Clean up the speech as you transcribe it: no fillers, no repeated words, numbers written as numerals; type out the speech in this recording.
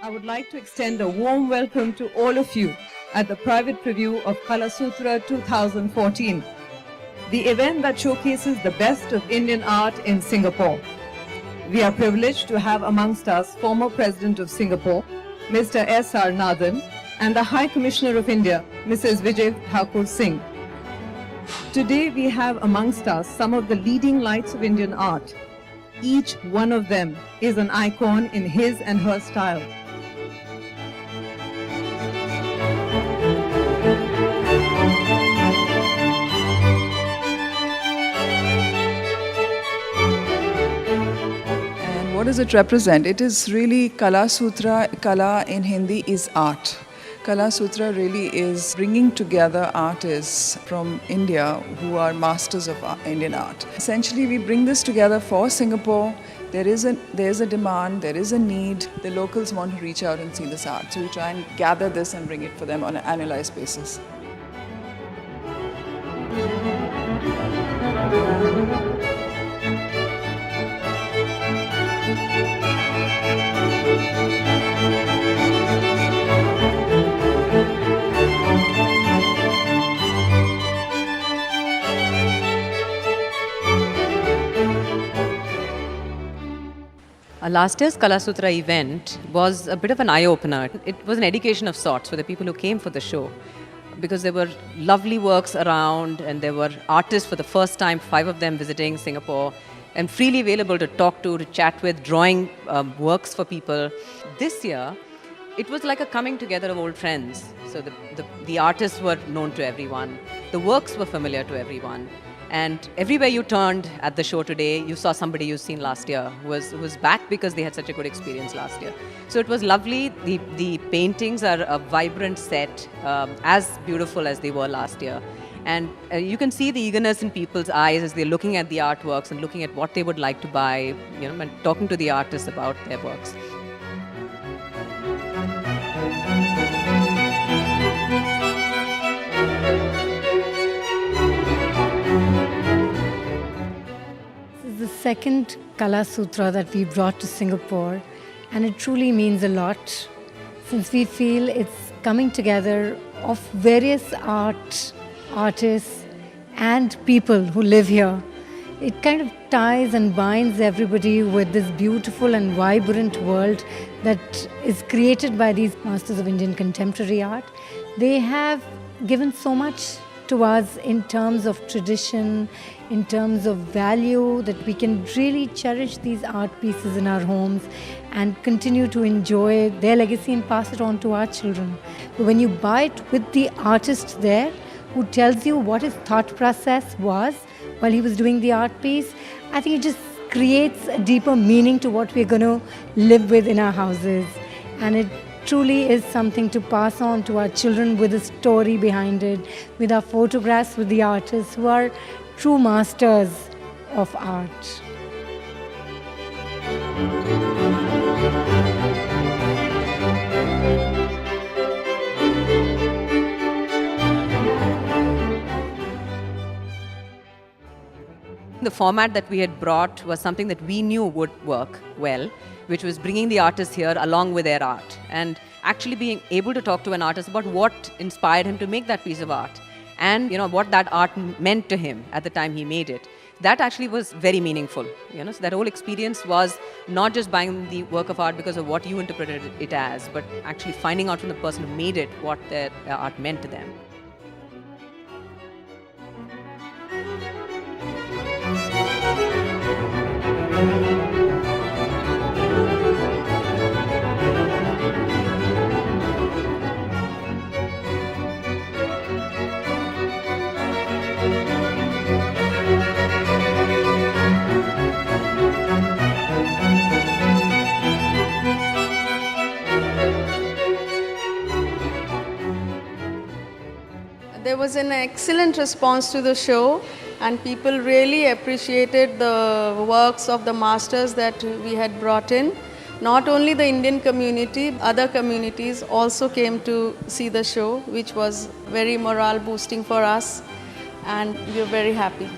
I would like to extend a warm welcome to all of you at the private preview of Kalasutra 2014, the event that showcases the best of Indian art in Singapore. We are privileged to have amongst us former President of Singapore, Mr. S.R. Nathan, and the High Commissioner of India, Mrs. Vijay Thakur Singh. Today we have amongst us some of the leading lights of Indian art. Each one of them is an icon in his and her style. What does it represent? It is really Kalasutra. Kala in Hindi is art. Kalasutra really is bringing together artists from India who are masters of Indian art. Essentially, we bring this together for Singapore. There is a demand, there is a need. The locals want to reach out and see this art. So we try and gather this and bring it for them on an annualized basis. Last year's Kalasutra event was a bit of an eye-opener. It was an education of sorts for the people who came for the show, because there were lovely works around and there were artists for the first time, 5 of them visiting Singapore, and freely available to talk to chat with, drawing works for people. This year, it was like a coming together of old friends. So the artists were known to everyone, the works were familiar to everyone. And everywhere you turned at the show today, you saw somebody you've seen last year who was back because they had such a good experience last year. So it was lovely. The paintings are a vibrant set, as beautiful as they were last year. And you can see the eagerness in people's eyes as they're looking at the artworks and looking at what they would like to buy, and talking to the artists about their works. The second Kalasutra that we brought to Singapore, and it truly means a lot since we feel it's coming together of various artists and people who live here. It kind of ties and binds everybody with this beautiful and vibrant world that is created by these masters of Indian contemporary art. They have given so much to us in terms of tradition, in terms of value, that we can really cherish these art pieces in our homes and continue to enjoy their legacy and pass it on to our children. But when you buy it with the artist there, who tells you what his thought process was while he was doing the art piece, I think it just creates a deeper meaning to what we're going to live with in our houses. And it truly is something to pass on to our children with a story behind it, with our photographs with the artists who are true masters of art. The format that we had brought was something that we knew would work well, which was bringing the artists here along with their art and actually being able to talk to an artist about what inspired him to make that piece of art and what that art meant to him at the time he made it. That actually was very meaningful. So that whole experience was not just buying the work of art because of what you interpreted it as, but actually finding out from the person who made it what their art meant to them. There was an excellent response to the show, and people really appreciated the works of the masters that we had brought in. Not only the Indian community, other communities also came to see the show, which was very morale boosting for us, and we are very happy.